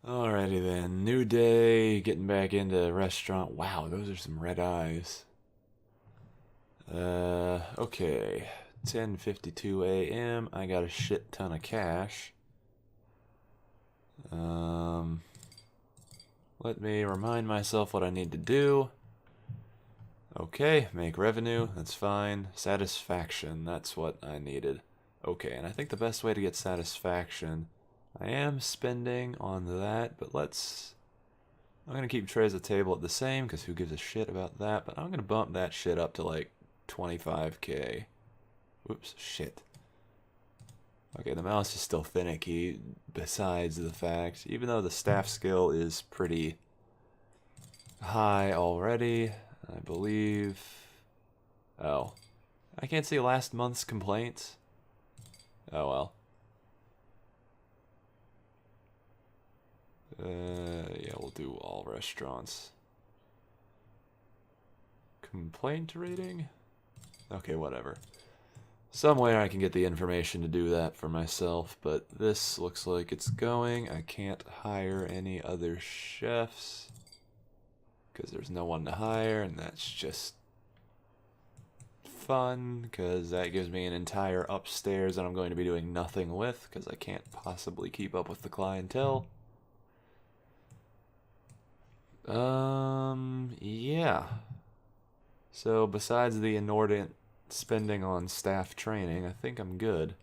Alrighty then, new day, getting back into restaurant. Wow, those are some red eyes. Okay, 10:52 a.m. I got a shit ton of cash. Um, Let me remind myself what I need to do. Okay, make revenue, that's fine. Satisfaction, that's what I needed. Okay, and I think the best way to get satisfaction, I am spending on that, but I'm gonna keep trays of table at the same, because who gives a shit about that, but I'm gonna bump that shit up to like 25k. Whoops, shit. Okay, the mouse is still finicky, besides the fact, even though the staff skill is pretty high already, I believe... Oh. I can't see last month's complaints. Oh well. Yeah, we'll do all restaurants. Complaint rating? Okay, whatever. Somewhere I can get the information to do that for myself, but this looks like it's going. I can't hire any other chefs because there's no one to hire, and that's just fun because that gives me an entire upstairs that I'm going to be doing nothing with because I can't possibly keep up with the clientele. Yeah. So besides the inordinate spending on staff training, I think I'm good.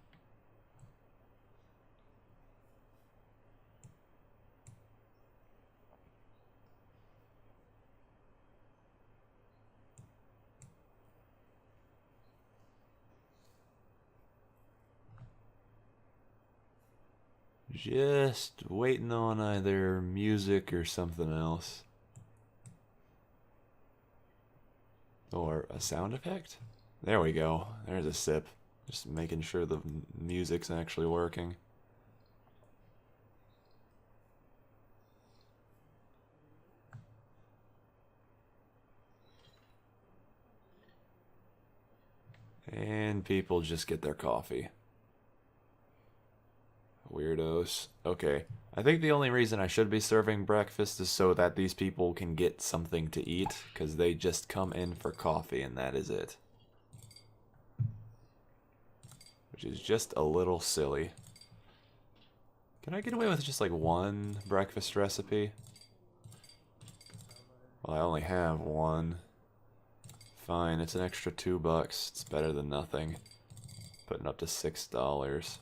Just waiting on either music or something else. Or a sound effect? There we go. There's a sip. Just making sure the music's actually working. And people just get their coffee. Weirdos. Okay. I think the only reason I should be serving breakfast is so that these people can get something to eat, because they just come in for coffee and that is it. Which is just a little silly. Can I get away with just like one breakfast recipe? Well, I only have one. Fine, it's an extra $2. It's better than nothing. Putting up to $6.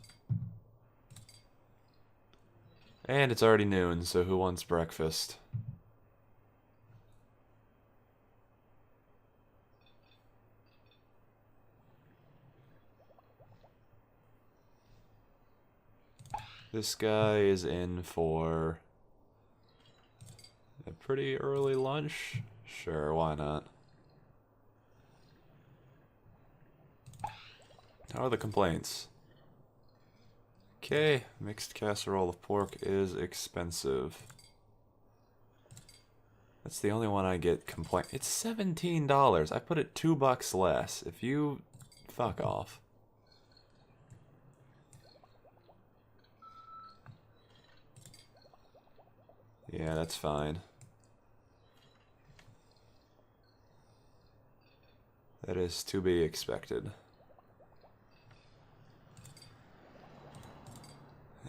And it's already noon, so who wants breakfast? This guy is in for a pretty early lunch? Sure, why not? How are the complaints? Okay, mixed casserole of pork is expensive. That's the only one I get complaint. It's $17. I put it $2 less. If you fuck off. Yeah, that's fine. That is to be expected.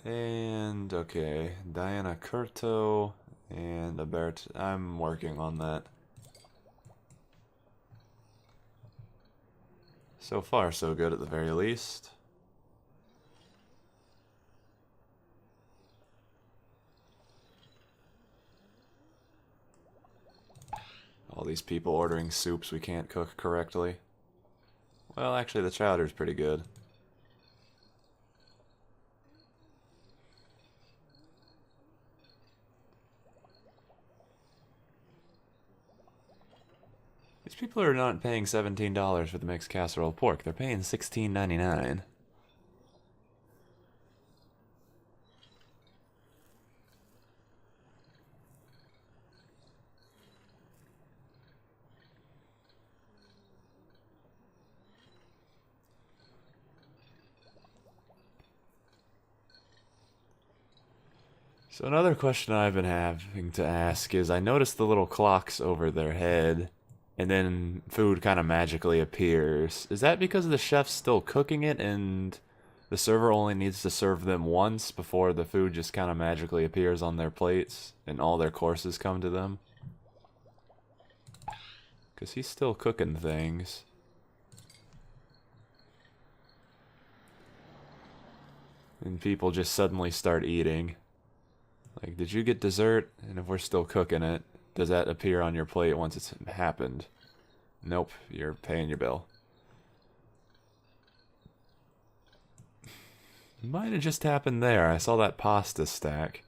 And, okay, Diana Curto and Abert. I'm working on that. So far, so good at the very least. All these people ordering soups we can't cook correctly. Well, actually, the chowder's pretty good. These people are not paying $17 for the mixed casserole of pork. They're paying $16.99. So another question I've been having to ask is, I noticed the little clocks over their head, and then food kind of magically appears. Is that because the chef's still cooking it, and the server only needs to serve them once before the food just kind of magically appears on their plates, and all their courses come to them? Because he's still cooking things. And people just suddenly start eating. Like, did you get dessert? And if we're still cooking it, does that appear on your plate once it's happened? Nope, you're paying your bill. Might have just happened there. I saw that pasta stack.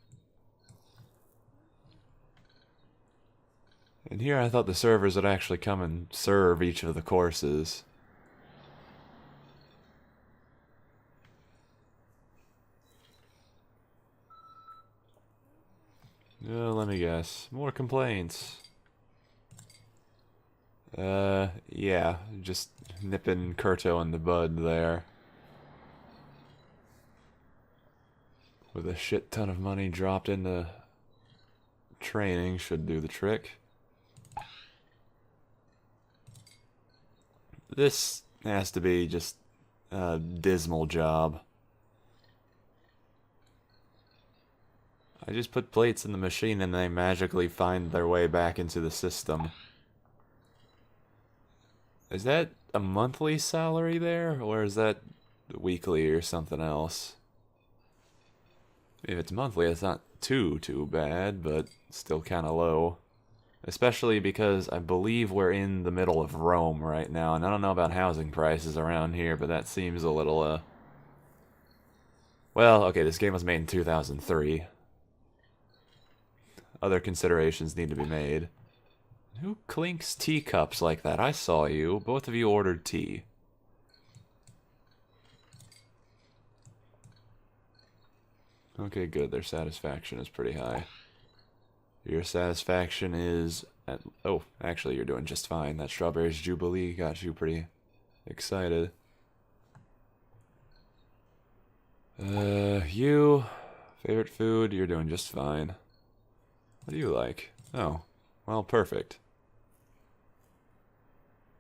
And here I thought the servers would actually come and serve each of the courses. Let me guess. More complaints. Yeah. Just nipping Kurto in the bud there. With a shit ton of money dropped into training should do the trick. This has to be just a dismal job. I just put plates in the machine and they magically find their way back into the system. Is that a monthly salary there, or is that weekly or something else? If it's monthly, it's not too bad, but still kind of low. Especially because I believe we're in the middle of Rome right now, and I don't know about housing prices around here, but that seems a little, Well, okay, this game was made in 2003. Other considerations need to be made. Who clinks teacups like that? I saw you. Both of you ordered tea. Okay, good. Their satisfaction is pretty high. Your satisfaction is at... Oh, actually, you're doing just fine. That Strawberries Jubilee got you pretty excited. You... Favorite food? You're doing just fine. What do you like? Oh, well, perfect.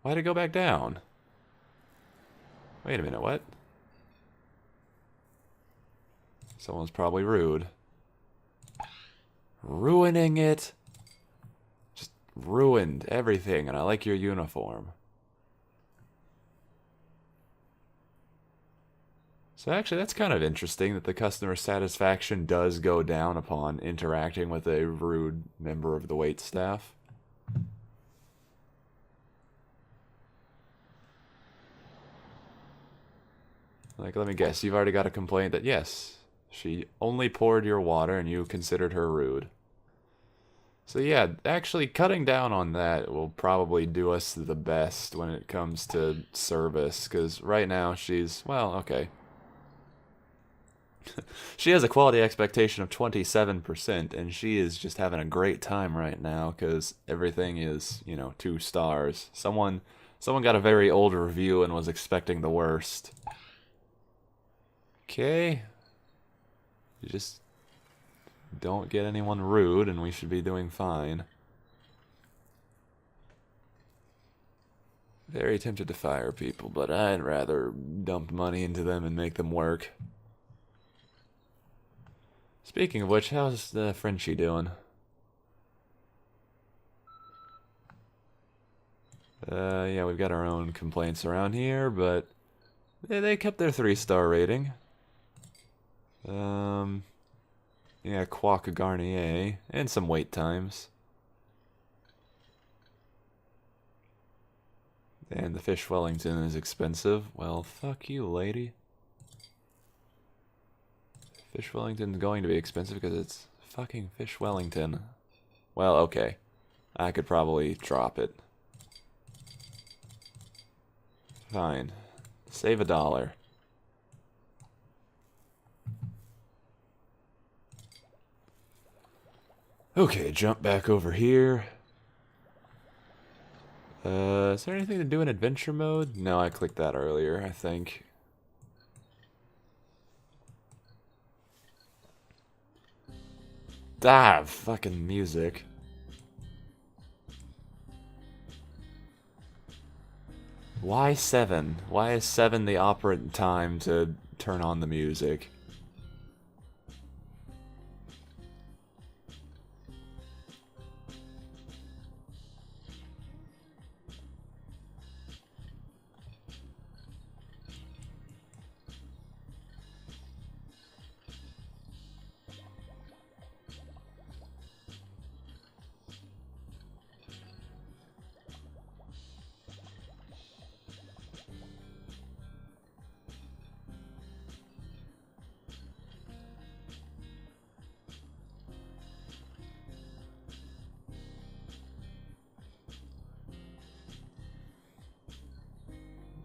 Why'd it go back down? Wait a minute, what? Someone's probably rude. Ruining it. Just ruined everything, and I like your uniform. So actually, that's kind of interesting that the customer satisfaction does go down upon interacting with a rude member of the waitstaff. Like, let me guess, you've already got a complaint that, yes, she only poured your water and you considered her rude. So yeah, actually cutting down on that will probably do us the best when it comes to service, because right now she's, well, okay. She has a quality expectation of 27%, and she is just having a great time right now, because everything is, you know, 2 stars. Someone got a very old review and was expecting the worst. Okay. You just don't get anyone rude, and we should be doing fine. Very tempted to fire people, but I'd rather dump money into them and make them work. Speaking of which, how's the Frenchie doing? Yeah, we've got our own complaints around here, but they kept their 3-star rating. Yeah, Quack Garnier, and some wait times. And the fish Wellington is expensive. Well, fuck you, lady. Fish Wellington's going to be expensive because it's fucking Fish Wellington. Well, okay. I could probably drop it. Fine. Save $1. Okay, jump back over here. Is there anything to do in adventure mode? No, I clicked that earlier, I think. Ah, fucking music. Why 7? Why is 7 the operant time to turn on the music?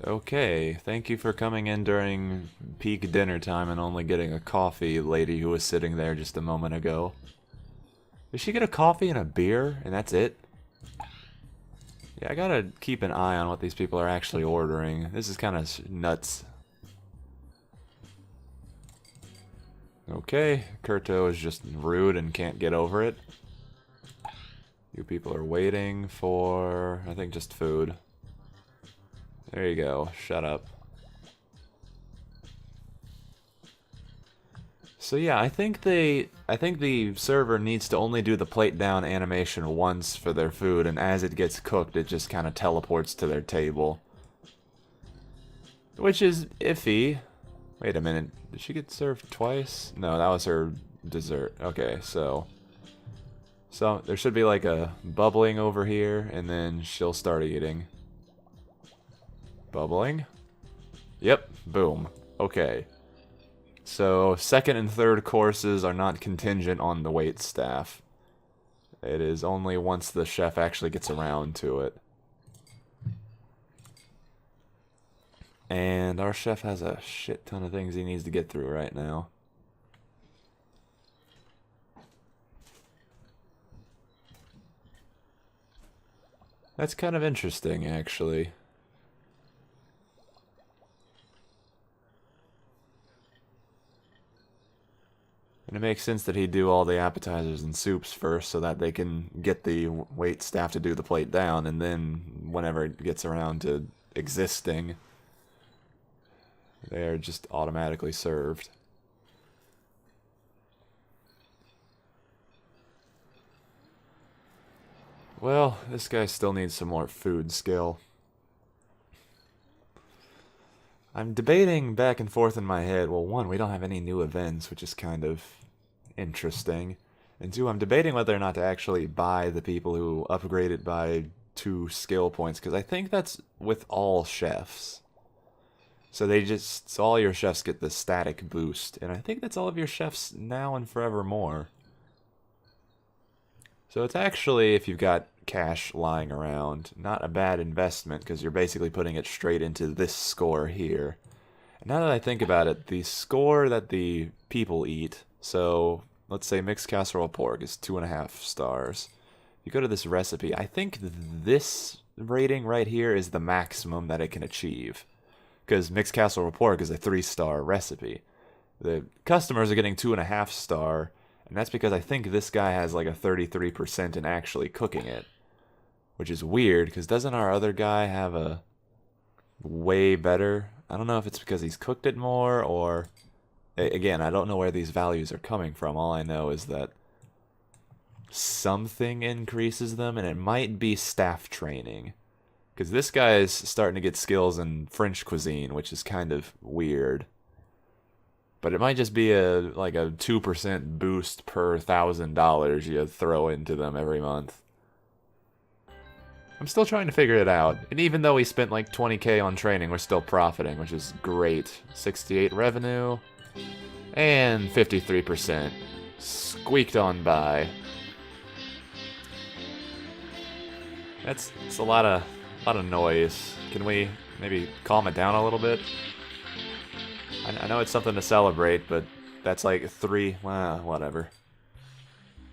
Okay, thank you for coming in during peak dinner time and only getting a coffee, lady who was sitting there just a moment ago. Did she get a coffee and a beer, and that's it? Yeah, I gotta keep an eye on what these people are actually ordering. This is kind of nuts. Okay, Kurto is just rude and can't get over it. You people are waiting for, I think, just food. There you go. Shut up. So yeah, I think the server needs to only do the plate down animation once for their food, and as it gets cooked, it just kind of teleports to their table. Which is iffy. Wait a minute. Did she get served twice? No, that was her dessert. Okay, so there should be like a bubbling over here, and then she'll start eating. Bubbling. Yep, boom. Okay. So, second and third courses are not contingent on the wait staff. It is only once the chef actually gets around to it. And our chef has a shit ton of things he needs to get through right now. That's kind of interesting, actually. And it makes sense that he'd do all the appetizers and soups first so that they can get the wait staff to do the plate down, and then whenever it gets around to existing, they are just automatically served. Well, this guy still needs some more food skill. I'm debating back and forth in my head. Well, one, we don't have any new events, which is kind of interesting. And two, I'm debating whether or not to actually buy the people who upgrade it by 2 skill points, because I think that's with all chefs. So all your chefs get the static boost, and I think that's all of your chefs now and forevermore. So it's actually, if you've got cash lying around, not a bad investment, because you're basically putting it straight into this score here. And now that I think about it, the score that the people eat, so let's say mixed casserole pork is 2.5 stars. If you go to this recipe, I think this rating right here is the maximum that it can achieve. Because mixed casserole pork is a 3-star recipe. The customers are getting 2.5 star, and that's because I think this guy has like a 33% in actually cooking it. Which is weird, because doesn't our other guy have a way better? I don't know if it's because he's cooked it more, or... Again, I don't know where these values are coming from. All I know is that something increases them, and it might be staff training. Because this guy is starting to get skills in French cuisine, which is kind of weird. But it might just be like a 2% boost per $1,000 you throw into them every month. I'm still trying to figure it out. And even though we spent like 20k on training, we're still profiting, which is great. 68 revenue. And 53%. Squeaked on by. It's a lot of noise. Can we maybe calm it down a little bit? I know it's something to celebrate, but that's like 3... well, whatever.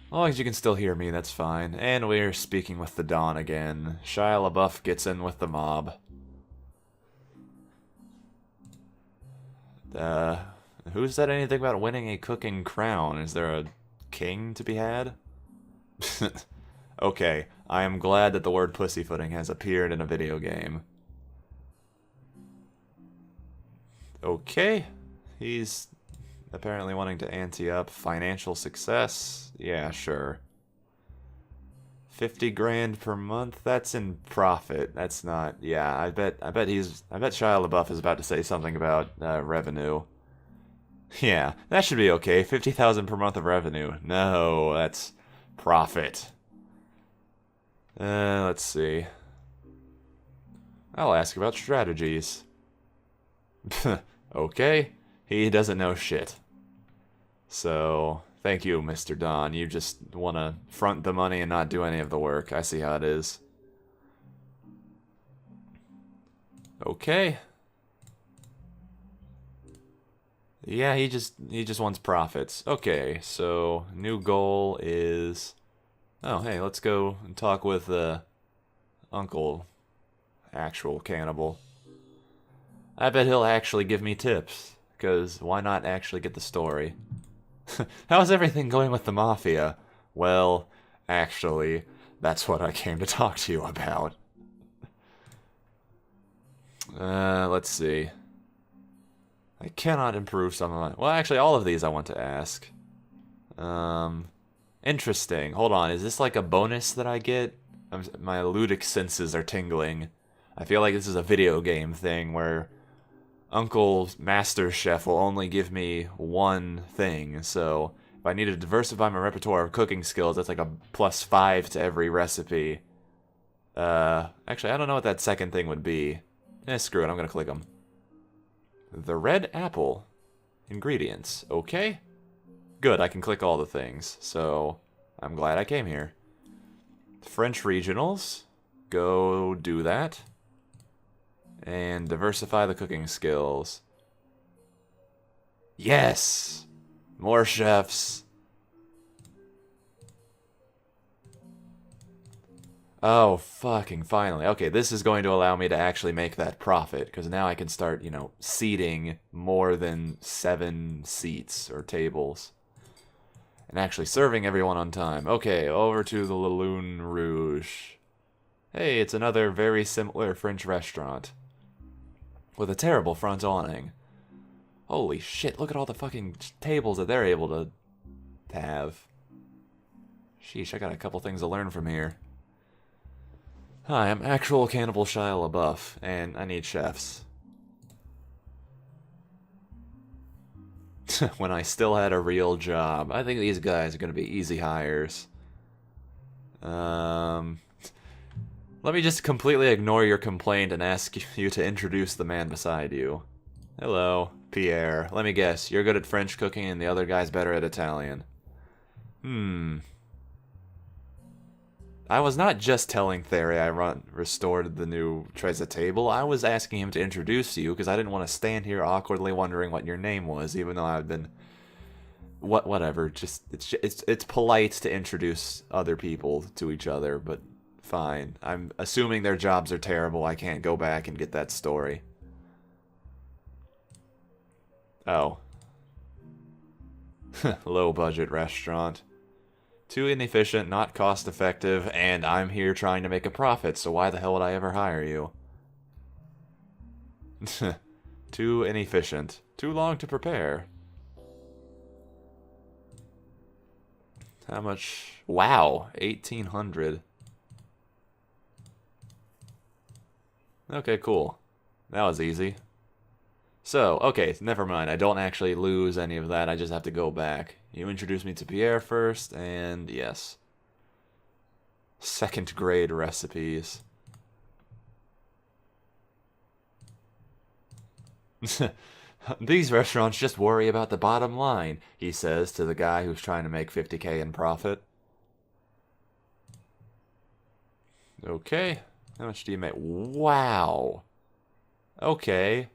As long as you can still hear me, that's fine. And we're speaking with the Dawn again. Shia LaBeouf gets in with the mob. Who said anything about winning a cooking crown? Is there a king to be had? Okay, I am glad that the word pussyfooting has appeared in a video game. Okay, he's apparently wanting to ante up financial success. Yeah, sure. 50 grand per month, that's in profit. That's not, yeah, I bet Shia LaBeouf is about to say something about revenue. Yeah, that should be okay. 50,000 per month of revenue. No, that's profit. Let's see. I'll ask about strategies. Okay, he doesn't know shit. So, thank you, Mr. Don. You just want to front the money and not do any of the work. I see how it is. Okay. Yeah, he just wants profits. Okay, so new goal is... Oh, hey, let's go and talk with Uncle Actual Cannibal. I bet he'll actually give me tips, because why not actually get the story? How's everything going with the Mafia? Well, actually, that's what I came to talk to you about. Let's see. I cannot improve some of my... Well, actually, all of these I want to ask. Interesting. Hold on, is this like a bonus that I get? My ludic senses are tingling. I feel like this is a video game thing where Uncle Master Chef will only give me one thing, so if I need to diversify my repertoire of cooking skills, that's like a +5 to every recipe. Actually, I don't know what that second thing would be. Screw it, I'm gonna click them. The red apple. Ingredients. Okay. Good, I can click all the things, so I'm glad I came here. French regionals. Go do that. And diversify the cooking skills. Yes! More chefs. Oh, fucking finally. Okay, this is going to allow me to actually make that profit, because now I can start, you know, seating more than 7 seats or tables. And actually serving everyone on time. Okay, over to the Lune Rouge. Hey, it's another very similar French restaurant. With a terrible front awning. Holy shit, look at all the fucking tables that they're able to have. Sheesh, I got a couple things to learn from here. Hi, I'm actual Cannibal Shia LaBeouf, and I need chefs. When I still had a real job. I think these guys are going to be easy hires. Let me just completely ignore your complaint and ask you to introduce the man beside you. Hello, Pierre. Let me guess, you're good at French cooking and the other guy's better at Italian. I was not just telling Theory I restored the new Treza table. I was asking him to introduce you because I didn't want to stand here awkwardly wondering what your name was, even though I've been... Whatever. Just it's polite to introduce other people to each other, but fine. I'm assuming their jobs are terrible. I can't go back and get that story. Oh. Low budget restaurant. Too inefficient, not cost effective, and I'm here trying to make a profit, so why the hell would I ever hire you? Too inefficient. Too long to prepare. How much? Wow, 1,800. Okay, cool. That was easy. So, okay, never mind. I don't actually lose any of that. I just have to go back. You introduce me to Pierre first, and yes. Second grade recipes. These restaurants just worry about the bottom line, he says to the guy who's trying to make 50K in profit. Okay. How much do you make? Wow. Okay.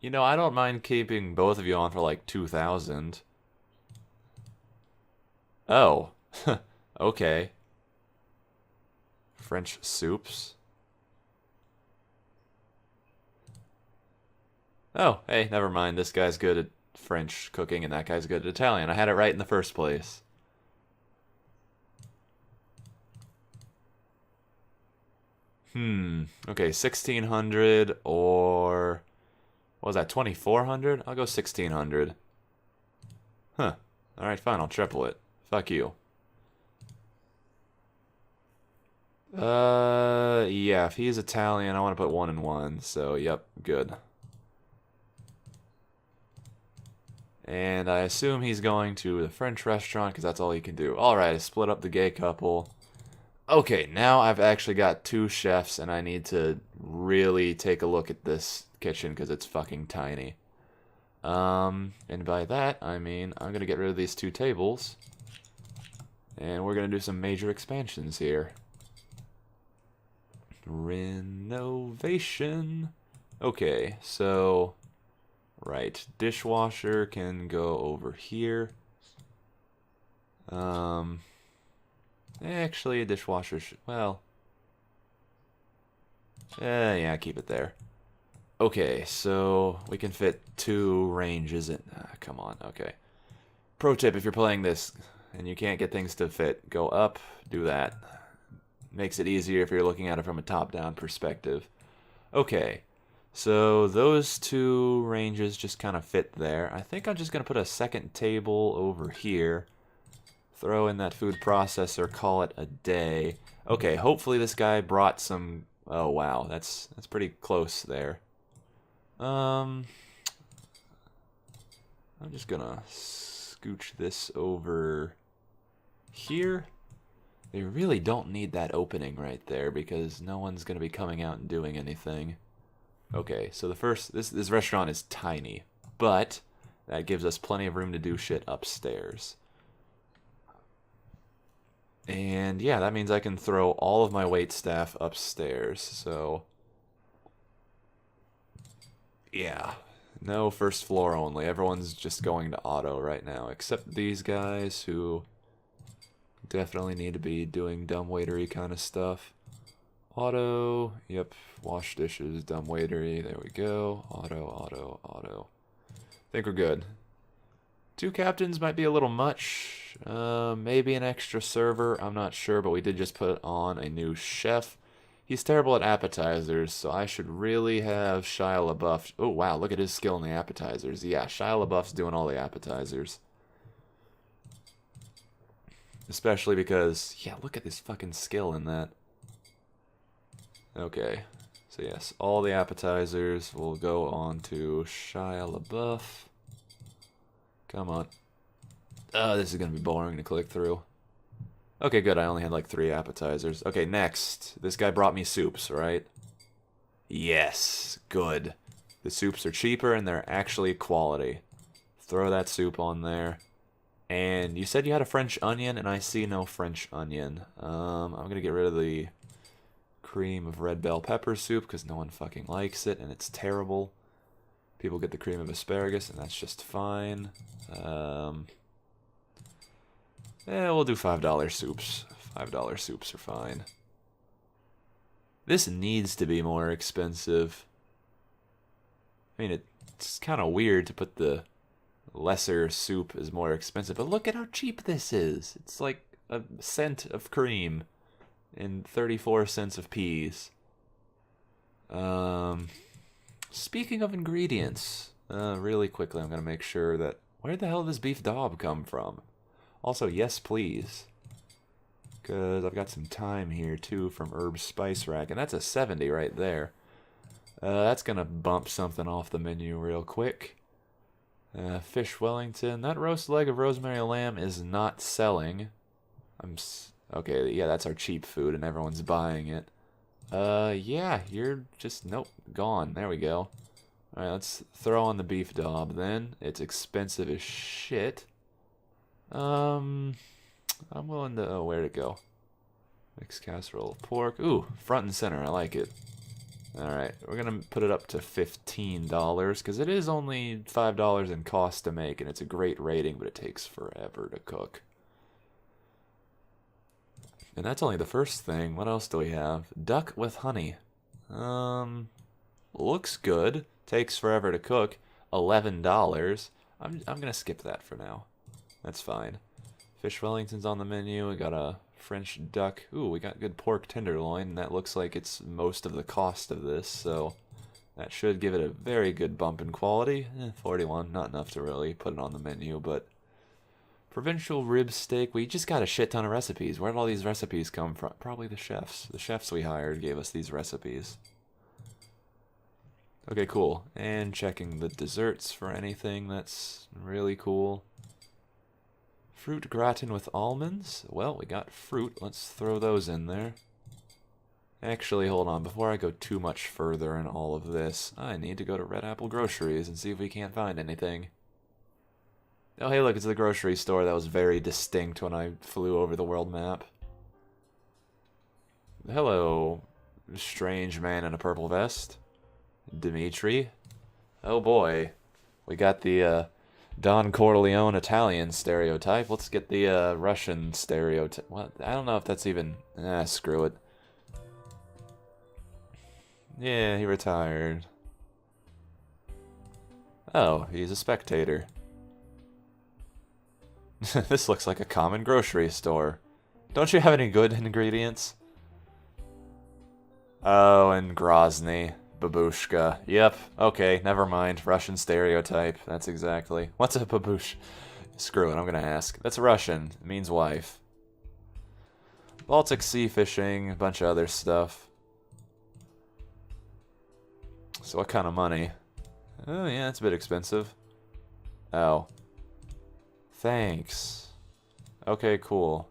You know, I don't mind keeping both of you on for like 2,000. Oh. Okay. French soups. Oh, hey, never mind. This guy's good at French cooking and that guy's good at Italian. I had it right in the first place. Okay, 1600 or... What was that, 2400? I'll go 1600. Huh. Alright, fine, I'll triple it. Fuck you. Yeah, if he's Italian, I want to put 1 and 1, so yep, good. And I assume he's going to the French restaurant, because that's all he can do. Alright, I split up the gay couple. Okay, now I've actually got 2 chefs, and I need to really take a look at this kitchen, because it's fucking tiny. And by that, I mean, I'm going to get rid of these 2 tables. And we're going to do some major expansions here. Renovation. Okay, so... Right, dishwasher can go over here. Actually, a dishwasher well... yeah, keep it there. Okay, so we can fit 2 ranges in... come on, okay. Pro tip, if you're playing this and you can't get things to fit, go up, do that. Makes it easier if you're looking at it from a top-down perspective. Okay, so those 2 ranges just kind of fit there. I think I'm just going to put a second table over here. Throw in that food processor, call it a day. Okay, hopefully this guy brought some... Oh, wow, that's pretty close there. I'm just gonna scooch this over here. They really don't need that opening right there because no one's gonna be coming out and doing anything. Okay, so the first, this restaurant is tiny, but that gives us plenty of room to do shit upstairs. And yeah, that means I can throw all of my waitstaff upstairs, so... Yeah, no first floor only. Everyone's just going to auto right now, except these guys who definitely need to be doing dumbwaitery kind of stuff. Auto, yep, wash dishes, dumbwaitery, there we go. Auto, auto, auto. Think we're good. 2 captains might be a little much. Maybe an extra server, I'm not sure, but we did just put on a new chef. He's terrible at appetizers, so I should really have Shia LaBeouf. Oh, wow, look at his skill in the appetizers. Yeah, Shia LaBeouf's doing all the appetizers. Especially because, yeah, look at this fucking skill in that. Okay, so yes, all the appetizers will go on to Shia LaBeouf. Come on. Oh, this is going to be boring to click through. Okay, good. I only had like 3 appetizers. Okay, next. This guy brought me soups, right? Yes, good. The soups are cheaper and they're actually quality. Throw that soup on there. And you said you had a French onion, and I see no French onion. I'm going to get rid of the cream of red bell pepper soup because no one fucking likes it and it's terrible. People get the cream of asparagus and that's just fine. Yeah, we'll do $5 soups. $5 soups are fine. This needs to be more expensive. I mean, it's kind of weird to put the lesser soup as more expensive, but look at how cheap this is. It's like a cent of cream and 34 cents of peas. Speaking of ingredients, really quickly, I'm going to make sure that... Where the hell does beef daub come from? Also, yes, please. Because I've got some thyme here, too, from Herb Spice Rack. And that's a 70 right there. That's going to bump something off the menu real quick. Fish Wellington. That roast leg of rosemary lamb is not selling. Okay, yeah, that's our cheap food, and everyone's buying it. Yeah, you're just... Nope, gone. There we go. Alright, let's throw on the beef daub, then. It's expensive as shit. I'm willing to... Oh, where'd it go? Mixed casserole of pork. Ooh, front and center. I like it. Alright, we're going to put it up to $15, because it is only $5 in cost to make, and it's a great rating, but it takes forever to cook. And that's only the first thing. What else do we have? Duck with honey. Looks good. Takes forever to cook. $11. I'm gonna skip that for now. That's fine. Fish Wellington's on the menu. We got a French duck. Ooh, we got good pork tenderloin, and that looks like it's most of the cost of this, so that should give it a very good bump in quality. 41, not enough to really put it on the menu, but provincial rib steak. We just got a shit ton of recipes. Where did all these recipes come from? Probably the chefs. The chefs we hired gave us these recipes. Okay, cool. And checking the desserts for anything that's really cool. Fruit gratin with almonds. Well, we got fruit. Let's throw those in there. Actually, hold on. Before I go too much further in all of this, I need to go to Red Apple Groceries and see if we can't find anything. Oh, hey, look, it's the grocery store that was very distinct when I flew over the world map. Hello, strange man in a purple vest. Dimitri. Oh boy. We got the Don Corleone Italian stereotype. Let's get the Russian stereotype. What? I don't know if that's even... screw it. Yeah, he retired. Oh, he's a spectator. This looks like a common grocery store. Don't you have any good ingredients? Oh, and Grozny. Babushka. Yep. Okay, never mind. Russian stereotype. That's exactly. What's a babush? Screw it, I'm gonna ask. That's Russian. It means wife. Baltic Sea fishing, a bunch of other stuff. So what kind of money? Oh, yeah, it's a bit expensive. Oh. Thanks. Okay, cool.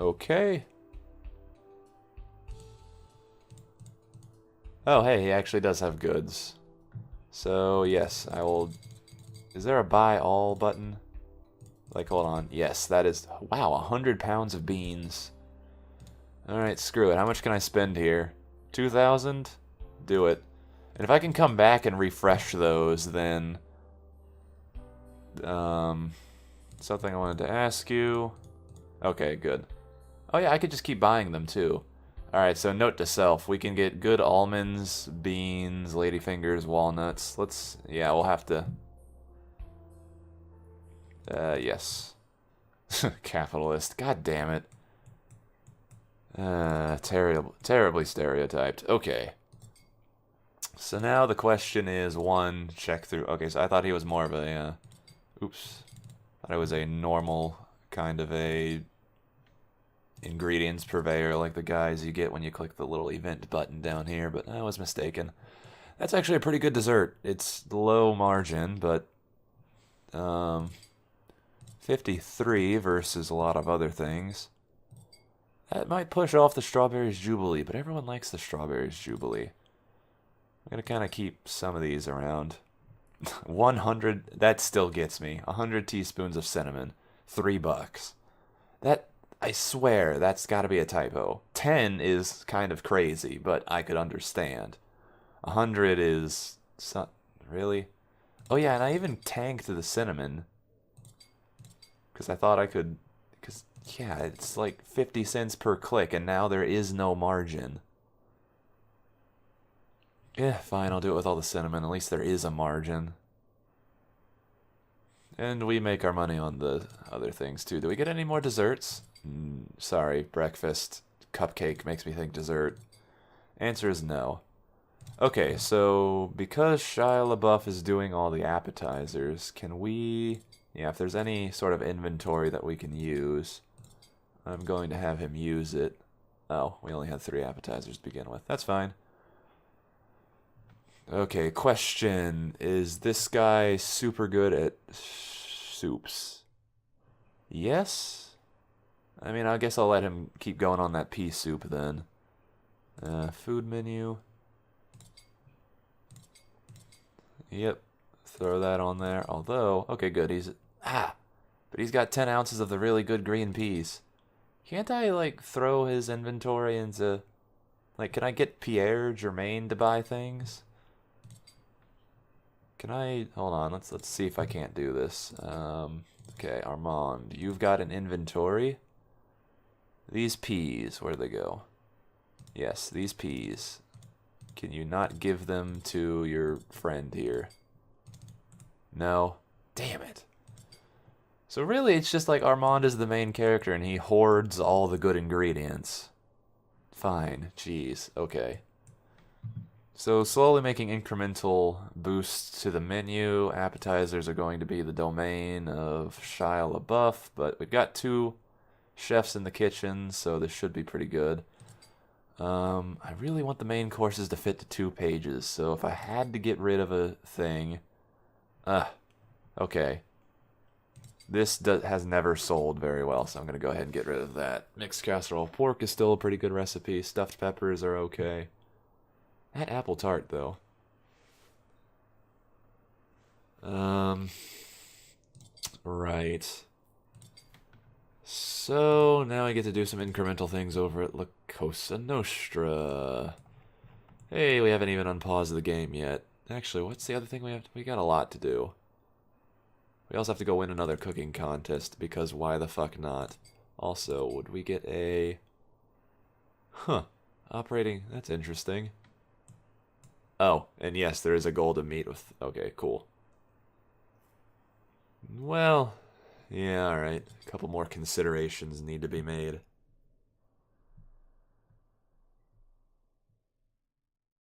Okay. Oh, hey, he actually does have goods. So, yes, I will... Is there a buy all button? Like, hold on. Yes, that is... Wow, 100 pounds of beans. Alright, screw it. How much can I spend here? 2,000? Do it. And if I can come back and refresh those, then... Something I wanted to ask you. Okay, good. Oh yeah, I could just keep buying them, too. Alright, so note to self, we can get good almonds, beans, ladyfingers, walnuts. Let's, yeah, we'll have to... yes. Capitalist, god damn it. Terribly stereotyped. Okay. So now the question is, one, check through... Okay, so I thought he was more of a, oops. Thought I was a normal kind of a... ingredients purveyor like the guys you get when you click the little event button down here, but I was mistaken. That's actually a pretty good dessert. It's low margin, but 53 versus a lot of other things. That might push off the Strawberries Jubilee, but everyone likes the Strawberries Jubilee. I'm gonna kind of keep some of these around. 100, that still gets me. 100 teaspoons of cinnamon, $3. That... I swear, that's gotta be a typo. 10 is kind of crazy, but I could understand. 100 is... Really? Oh yeah, and I even tanked the cinnamon. Because I thought I could... Because, yeah, it's like 50 cents per click, and now there is no margin. Yeah, fine, I'll do it with all the cinnamon. At least there is a margin. And we make our money on the other things, too. Do we get any more desserts? Sorry, breakfast. Cupcake makes me think dessert. Answer is no. Okay, so because Shia LaBeouf is doing all the appetizers, can we... Yeah, if there's any sort of inventory that we can use, I'm going to have him use it. Oh, we only had 3 appetizers to begin with. That's fine. Okay, question. Is this guy super good at soups? Yes? I mean, I guess I'll let him keep going on that pea soup then. Food menu. Yep. Throw that on there. Although, okay, good. But he's got 10 ounces of the really good green peas. Can't I, like, throw his inventory into... Like, can I get Pierre Germain to buy things? Can I... Hold on, let's see if I can't do this. Okay, Armand, you've got an inventory. These peas, where do they go? Yes, these peas. Can you not give them to your friend here? No? Damn it. So really, it's just like Armand is the main character and he hoards all the good ingredients. Fine. Jeez. Okay. So slowly making incremental boosts to the menu. Appetizers are going to be the domain of Shia LaBeouf, but we've got 2 chefs in the kitchen, so this should be pretty good. I really want the main courses to fit to 2 pages, so if I had to get rid of a thing... okay. This has never sold very well, so I'm going to go ahead and get rid of that. Mixed casserole pork is still a pretty good recipe. Stuffed peppers are okay. That apple tart, though. Right. So, now I get to do some incremental things over at La Cosa Nostra. Hey, we haven't even unpaused the game yet. Actually, what's the other thing we have? We got a lot to do. We also have to go win another cooking contest, because why the fuck not? Also, would we get a... Huh. Operating... That's interesting. Oh, and yes, there is a goal to meet with... Okay, cool. Well, yeah, alright. A couple more considerations need to be made.